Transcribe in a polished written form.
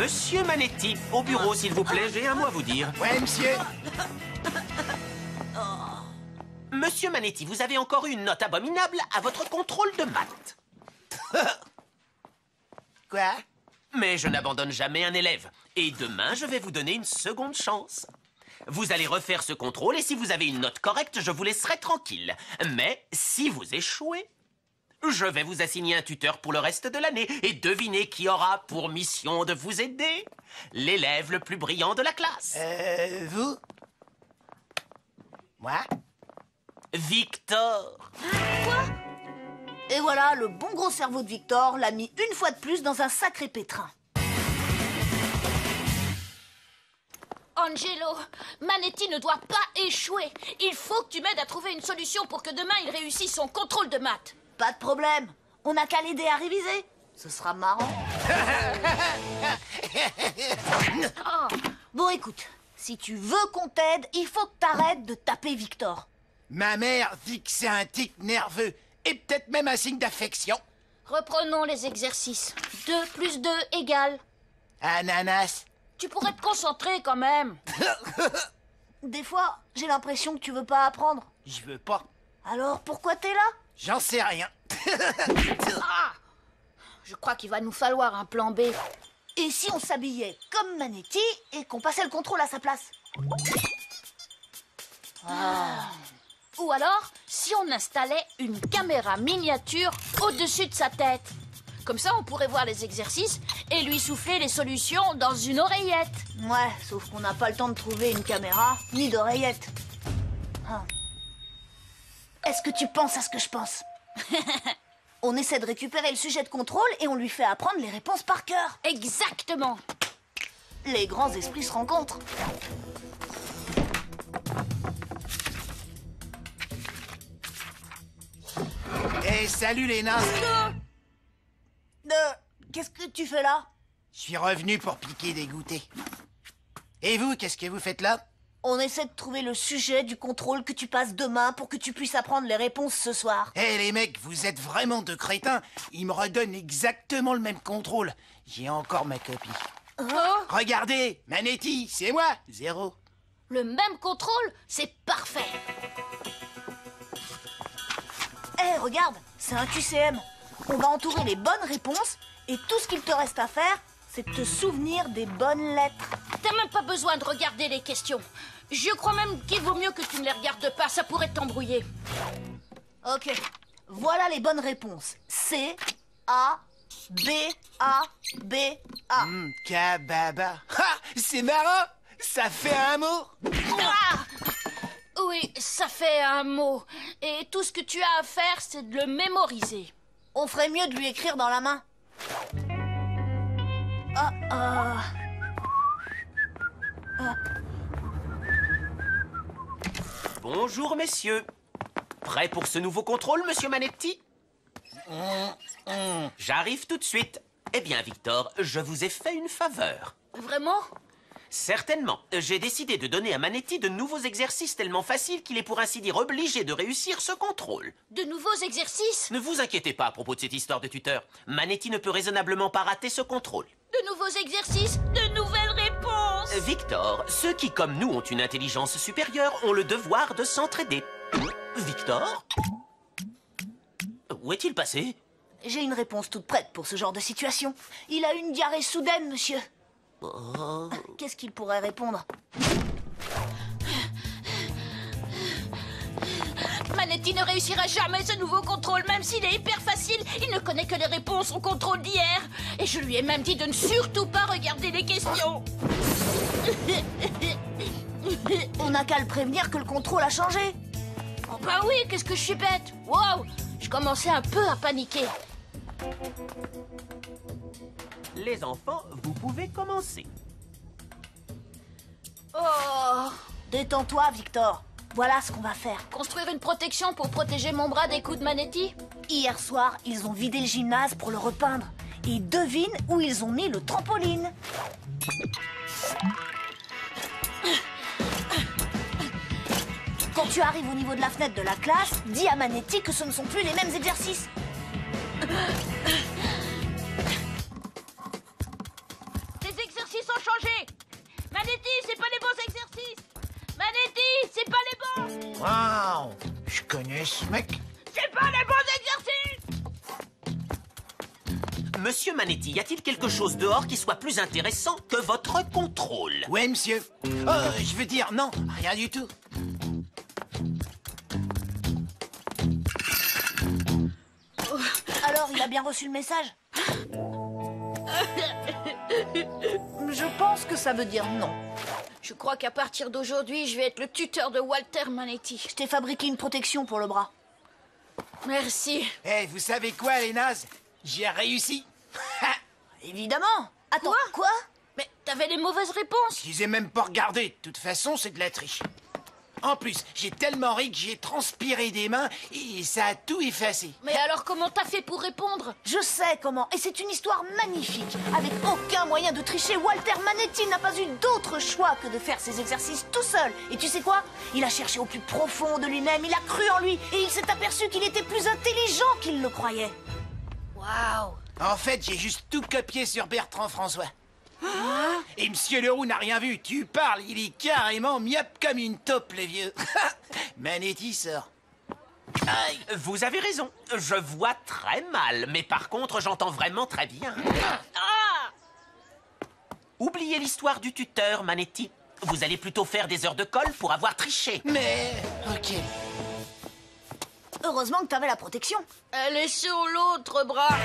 Monsieur Manetti, au bureau, s'il vous plaît, j'ai un mot à vous dire. Ouais, monsieur. Monsieur Manetti, vous avez encore eu une note abominable à votre contrôle de maths. Quoi? Mais je n'abandonne jamais un élève. Et demain, je vais vous donner une seconde chance. Vous allez refaire ce contrôle et si vous avez une note correcte, je vous laisserai tranquille. Mais si vous échouez, je vais vous assigner un tuteur pour le reste de l'année. Et devinez qui aura pour mission de vous aider? L'élève le plus brillant de la classe. Vous? Moi? Victor. Quoi? Et voilà, le bon gros cerveau de Victor l'a mis une fois de plus dans un sacré pétrin. Angelo, Manetti ne doit pas échouer. Il faut que tu m'aides à trouver une solution pour que demain il réussisse son contrôle de maths. Pas de problème, on n'a qu'à l'aider à réviser. Ce sera marrant. Bon, écoute, si tu veux qu'on t'aide, il faut que t'arrêtes de taper Victor. Ma mère dit que c'est un tic nerveux et peut-être même un signe d'affection. Reprenons les exercices. 2 plus 2 égale... Ananas. Tu pourrais te concentrer quand même. Des fois, j'ai l'impression que tu veux pas apprendre. Je veux pas. Alors, pourquoi t'es là? J'en sais rien. Ah, je crois qu'il va nous falloir un plan B. Et si on s'habillait comme Manetti et qu'on passait le contrôle à sa place? Ou alors, si on installait une caméra miniature au-dessus de sa tête. Comme ça, on pourrait voir les exercices et lui souffler les solutions dans une oreillette. Ouais, sauf qu'on n'a pas le temps de trouver une caméra ni d'oreillette. Ah. Est-ce que tu penses à ce que je pense? On essaie de récupérer le sujet de contrôle et on lui fait apprendre les réponses par cœur. Exactement. Les grands esprits se rencontrent. Eh, salut les nains. Qu'est-ce que tu fais là? Je suis revenu pour piquer des goûters. Et vous, qu'est-ce que vous faites là? On essaie de trouver le sujet du contrôle que tu passes demain pour que tu puisses apprendre les réponses ce soir. Eh les mecs, vous êtes vraiment de crétins. Ils me redonnent exactement le même contrôle. J'ai encore ma copie. Oh, Regardez, Manetti, c'est moi, 0. le même contrôle, c'est parfait. Eh, regarde, c'est un QCM. On va entourer les bonnes réponses et tout ce qu'il te reste à faire, c'est de te souvenir des bonnes lettres. T'as même pas besoin de regarder les questions. Je crois même qu'il vaut mieux que tu ne les regardes pas, ça pourrait t'embrouiller. Ok, voilà les bonnes réponses. C, A, B, A, B, A. Kababa. Ha, c'est marrant. Ça fait un mot. Ah! Oui, ça fait un mot. Et tout ce que tu as à faire, c'est de le mémoriser. On ferait mieux de lui écrire dans la main. Bonjour, messieurs. Prêt pour ce nouveau contrôle, monsieur Manetti? J'arrive tout de suite. Eh bien, Victor, je vous ai fait une faveur. Vraiment? Certainement. J'ai décidé de donner à Manetti de nouveaux exercices tellement faciles qu'il est pour ainsi dire obligé de réussir ce contrôle. De nouveaux exercices? Ne vous inquiétez pas à propos de cette histoire de tuteur. Manetti ne peut raisonnablement pas rater ce contrôle. De nouveaux exercices? De nouvelles réponses? Victor, ceux qui, comme nous, ont une intelligence supérieure, ont le devoir de s'entraider. Victor? Où est-il passé? J'ai une réponse toute prête pour ce genre de situation. Il a une diarrhée soudaine, monsieur. Qu'est-ce qu'il pourrait répondre? Manetti ne réussira jamais ce nouveau contrôle, même s'il est hyper facile. Il ne connaît que les réponses au contrôle d'hier. Et je lui ai même dit de ne surtout pas regarder les questions. On n'a qu'à le prévenir que le contrôle a changé. Oh bah oui, qu'est-ce que je suis bête. Wow, je commençais un peu à paniquer. Les enfants, vous pouvez commencer. Oh, Détends-toi, Victor. Voilà ce qu'on va faire. construire une protection pour protéger mon bras des coups de Manetti? Hier soir, ils ont vidé le gymnase pour le repeindre. Et devine où ils ont mis le trampoline. Quand tu arrives au niveau de la fenêtre de la classe, dis à Manetti que ce ne sont plus les mêmes exercices. Des Mais ce mec... C'est pas les bons exercices! Monsieur Manetti, y a-t-il quelque chose dehors qui soit plus intéressant que votre contrôle? Ouais, monsieur. Oh, je veux dire, non, rien du tout. Alors, il a bien reçu le message? Je pense que ça veut dire non. Je crois qu'à partir d'aujourd'hui, je vais être le tuteur de Walter Manetti. Je t'ai fabriqué une protection pour le bras. Merci. Eh, vous savez quoi, les nazes? J'ai réussi. Évidemment. Attends, quoi? Mais t'avais les mauvaises réponses. Je les ai même pas regardés. De toute façon, c'est de la triche. En plus, j'ai tellement ri que j'ai transpiré des mains et ça a tout effacé. Mais alors comment t'as fait pour répondre? Je sais comment, et c'est une histoire magnifique. Avec aucun moyen de tricher, Walter Manetti n'a pas eu d'autre choix que de faire ses exercices tout seul. Et tu sais quoi? Il a cherché au plus profond de lui-même, il a cru en lui, et il s'est aperçu qu'il était plus intelligent qu'il le croyait. Waouh. En fait, j'ai juste tout copié sur Bertrand François. Et Monsieur Leroux n'a rien vu. Tu parles, il est carrément myope comme une taupe, le vieux. Manetti sort. Aïe. Vous avez raison, je vois très mal, mais par contre, j'entends vraiment très bien. Oubliez l'histoire du tuteur, Manetti. Vous allez plutôt faire des heures de colle pour avoir triché. Mais... ok. Heureusement que t'avais la protection. Elle est sur l'autre bras.